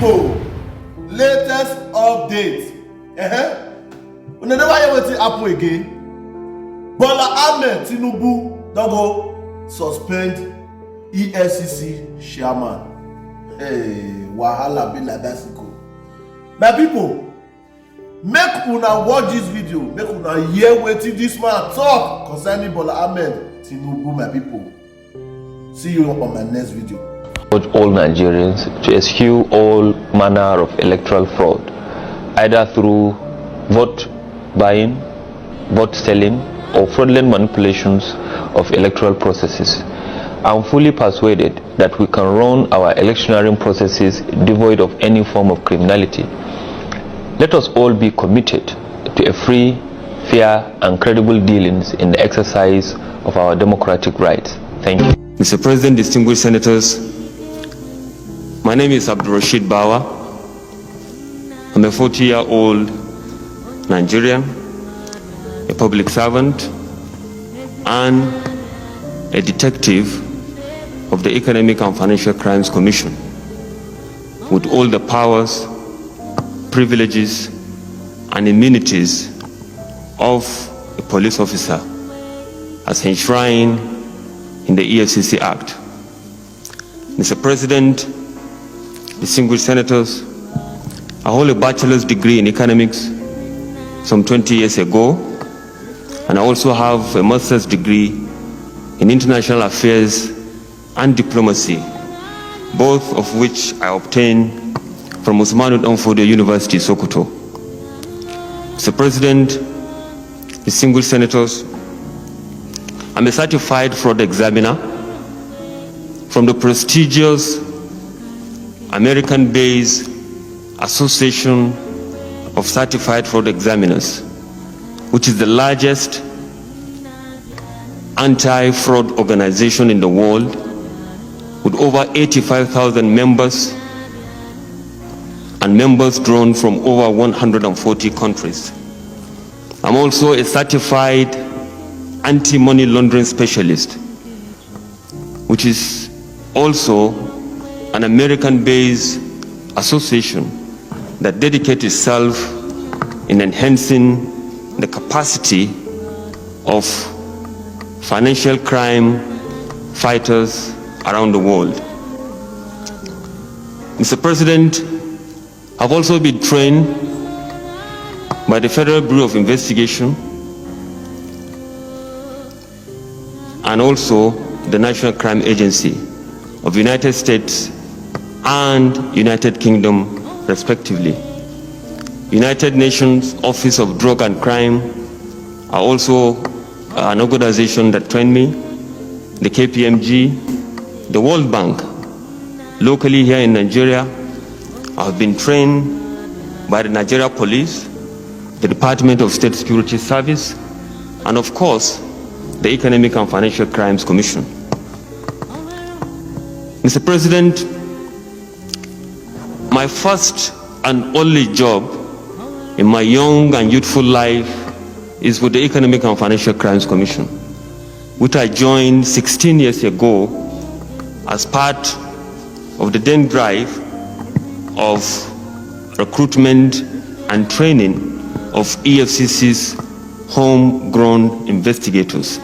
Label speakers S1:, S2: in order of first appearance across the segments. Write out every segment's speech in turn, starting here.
S1: people, latest update. We never hear wetin happen again. Bola Ahmed Tinubu don go suspend EFCC chairman. Hey, wahala be like bicycle. My people, make una watch this video, make una hear wetin this man talk concerning Bola Ahmed Tinubu, my people. See you on my next video.
S2: Urge all Nigerians to eschew all manner of electoral fraud, either through vote buying, vote selling, or fraudulent manipulations of electoral processes. I am fully persuaded that we can run our electioneering processes devoid of any form of criminality. Let us all be committed to a free, fair, and credible dealings in the exercise of our democratic rights. Thank you.
S3: Mr. President, distinguished senators, my name is Bawa. I'm a 40-year-old Nigerian, a public servant, and a detective of the Economic and Financial Crimes Commission, with all the powers, privileges, and immunities of a police officer as enshrined in the EFCC Act. Mr. President, distinguished senators, I hold a bachelor's degree in economics some 20 years ago, and I also have a master's degree in international affairs and diplomacy, both of which I obtained from Usmanu Danfodio University, Sokoto. Mr. President, distinguished senators, I'm a certified fraud examiner from the prestigious American-based Association of Certified Fraud Examiners, which is the largest anti-fraud organization in the world, with over 85,000 members and members drawn from over 140 countries. I'm also a certified anti-money laundering specialist, which is also an American-based association that dedicates itself in enhancing the capacity of financial crime fighters around the world. Mr. President, I've also been trained by the Federal Bureau of Investigation and also the National Crime Agency of the United States and United Kingdom, respectively. United Nations Office of Drug and Crime are also an organization that trained me, the KPMG, the World Bank. Locally here in Nigeria, I've been trained by the Nigeria Police, the Department of State Security Service, and of course, the Economic and Financial Crimes Commission. Mr. President, my first and only job in my young and youthful life is with the Economic and Financial Crimes Commission, which I joined 16 years ago as part of the then drive of recruitment and training of EFCC's homegrown investigators.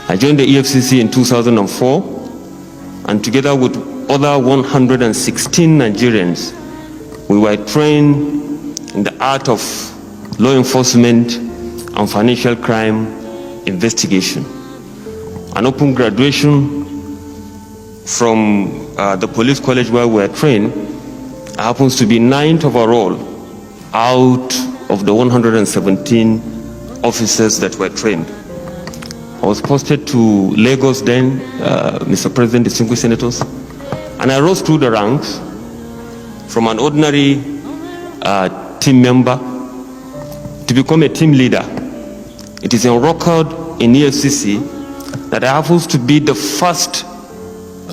S3: I joined the EFCC in 2004, and together with other 116 Nigerians, we were trained in the art of law enforcement and financial crime investigation. An open graduation from the police college where we were trained happens to be 9th overall out of the 117 officers that were trained. I was posted to Lagos then, Mr. President, distinguished senators, and I rose through the ranks from an ordinary team member to become a team leader. It is on record in EFCC that I happens to be the first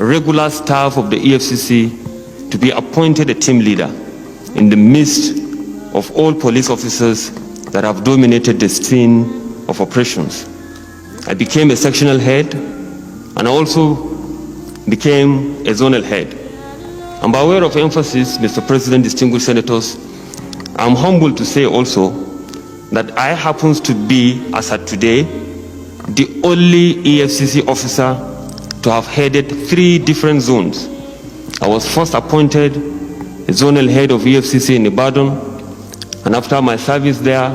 S3: regular staff of the EFCC to be appointed a team leader in the midst of all police officers that have dominated the scene of operations. I became a sectional head and I also became a zonal head. And by way of emphasis, Mr. President, distinguished senators, I'm humbled to say also that I happen to be, as at today, the only EFCC officer to have headed 3 different zones. I was first appointed a zonal head of EFCC in Ibadan, and after my service there,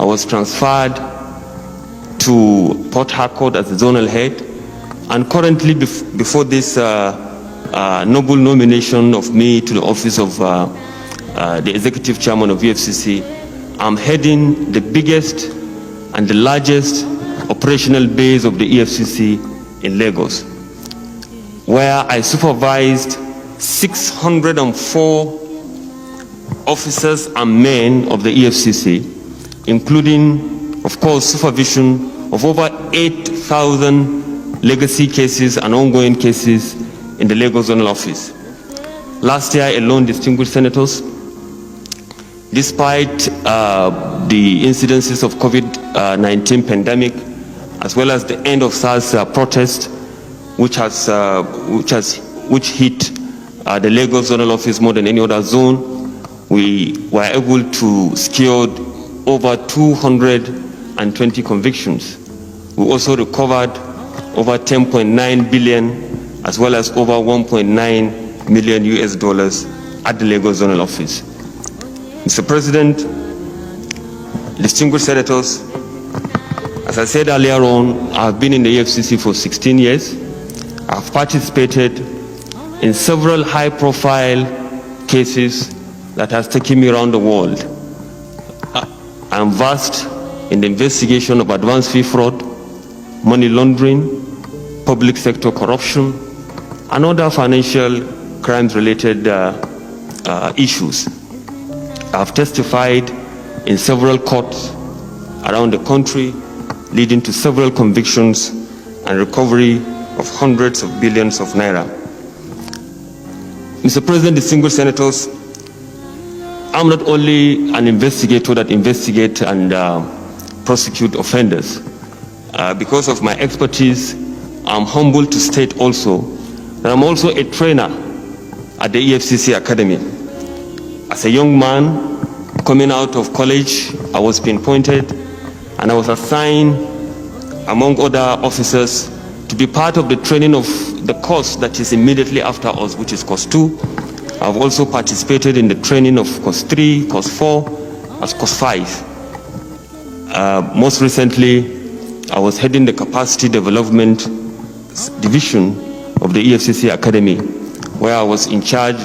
S3: I was transferred to Port Harcourt as the zonal head, and currently before this noble nomination of me to the office of the executive chairman of EFCC, I'm heading the biggest and the largest operational base of the EFCC in Lagos, where I supervised 604 officers and men of the EFCC, including, of course, supervision of over 8,000 legacy cases and ongoing cases in the Lagos Zonal Office. Last year alone, distinguished senators, despite the incidences of COVID-19 pandemic, as well as the end of SARS protest, which hit the Lagos Zonal Office more than any other zone, we were able to secure over 220 convictions. We also recovered over 10.9 billion, as well as over 1.9 million US dollars at the Lagos Zonal Office. Mr. President, distinguished senators, as I said earlier on, I've been in the EFCC for 16 years. I've participated in several high-profile cases that has taken me around the world. I'm versed in the investigation of advanced fee fraud, money laundering, public sector corruption, and other financial crimes-related issues. I've testified in several courts around the country, leading to several convictions and recovery of hundreds of billions of naira. Mr. President, distinguished senators, I'm not only an investigator that investigates and prosecute offenders. Because of my expertise, I'm humbled to state also that I'm also a trainer at the EFCC Academy. As a young man coming out of college, I was pinpointed and I was assigned, among other officers, to be part of the training of the course that is immediately after us, which is course 2. I've also participated in the training of course 3, course 4, as course 5. Most recently, I was heading the capacity development division of the EFCC Academy, where I was in charge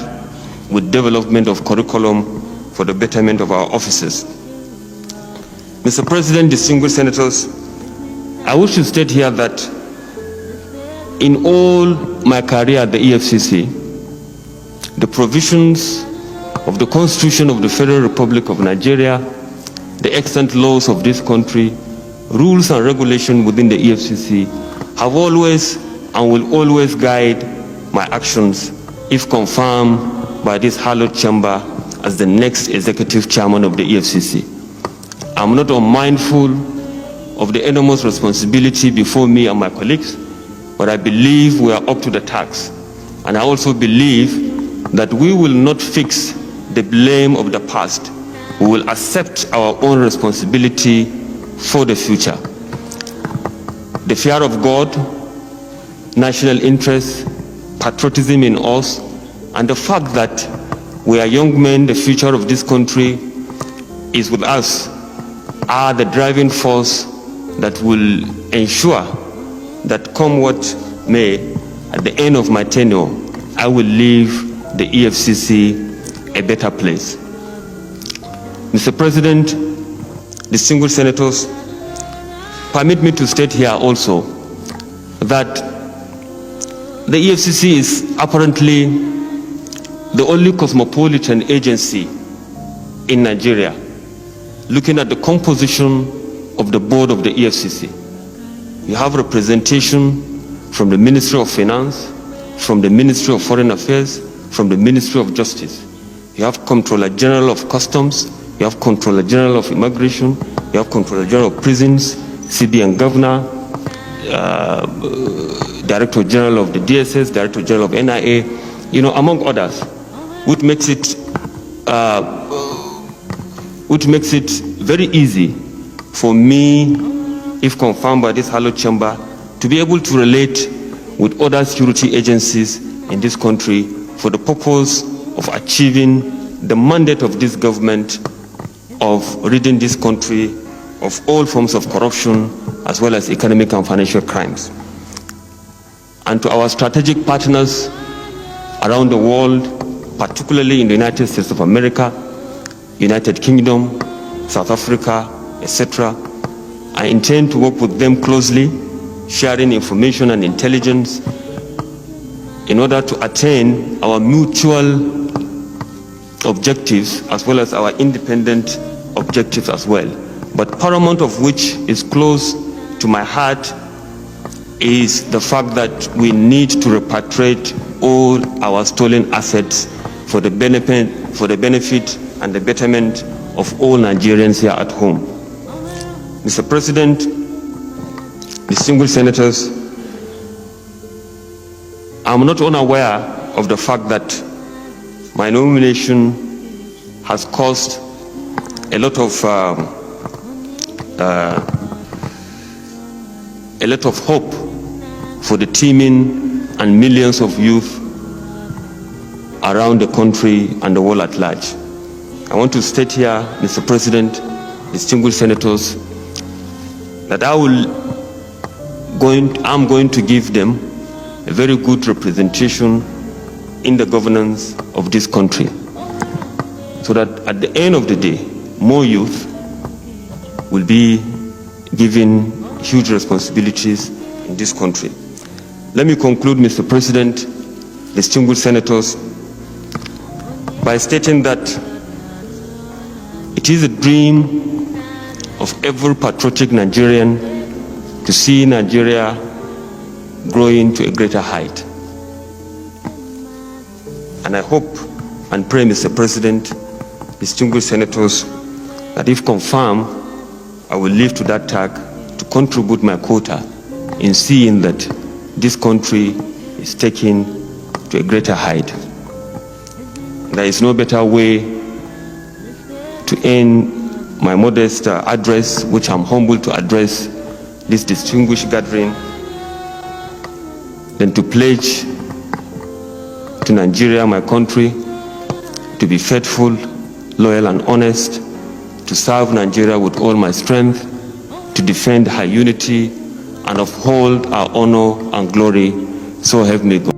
S3: with development of curriculum for the betterment of our officers. Mr. President, distinguished senators, I wish to state here that in all my career at the EFCC, the provisions of the Constitution of the Federal Republic of Nigeria, the extant laws of this country, rules and regulations within the EFCC have always and will always guide my actions if confirmed by this hallowed chamber as the next executive chairman of the EFCC. I'm not unmindful of the enormous responsibility before me and my colleagues, but I believe we are up to the task. And I also believe that we will not fix the blame of the past. We will accept our own responsibility for the future. The fear of God, national interest, patriotism in us, and the fact that we are young men, the future of this country is with us, are the driving force that will ensure that come what may, at the end of my tenure, I will leave the EFCC a better place. Mr. President, distinguished senators, permit me to state here also that the EFCC is apparently the only cosmopolitan agency in Nigeria. Looking at the composition of the board of the EFCC, you have representation from the Ministry of Finance, from the Ministry of Foreign Affairs, from the Ministry of Justice. You have Comptroller General of Customs, you have Comptroller General of Immigration, you have Comptroller General of Prisons, CBN Governor, Director General of the DSS, Director General of NIA, among others, which makes it very easy for me, if confirmed by this hallowed chamber, to be able to relate with other security agencies in this country for the purpose of achieving the mandate of this government of ridding this country of all forms of corruption as well as economic and financial crimes. And to our strategic partners around the world, particularly in the United States of America, United Kingdom, South Africa, etc., I intend to work with them closely, sharing information and intelligence in order to attain our mutual objectives as well as our independent objectives as well. But paramount of which is close to my heart is the fact that we need to repatriate all our stolen assets for the benefit and the betterment of all Nigerians here at home. Mr. President, distinguished senators, I'm not unaware of the fact that my nomination has caused a lot of hope for the teeming and millions of youth around the country and the world at large. I want to state here, Mr. President, distinguished senators, that I'm going to give them a very good representation in the governance of this country, so that at the end of the day, more youth will be given huge responsibilities in this country. Let me conclude, Mr. President, distinguished senators, by stating that it is a dream of every patriotic Nigerian to see Nigeria growing to a greater height. And I hope and pray, Mr. President, distinguished senators, that if confirmed, I will live to that task to contribute my quota in seeing that this country is taken to a greater height. There is no better way to end my modest address, which I'm humbled to address this distinguished gathering, than to pledge to Nigeria, my country, to be faithful, loyal, and honest, to serve Nigeria with all my strength, to defend her unity, and uphold our honor and glory. So help me God.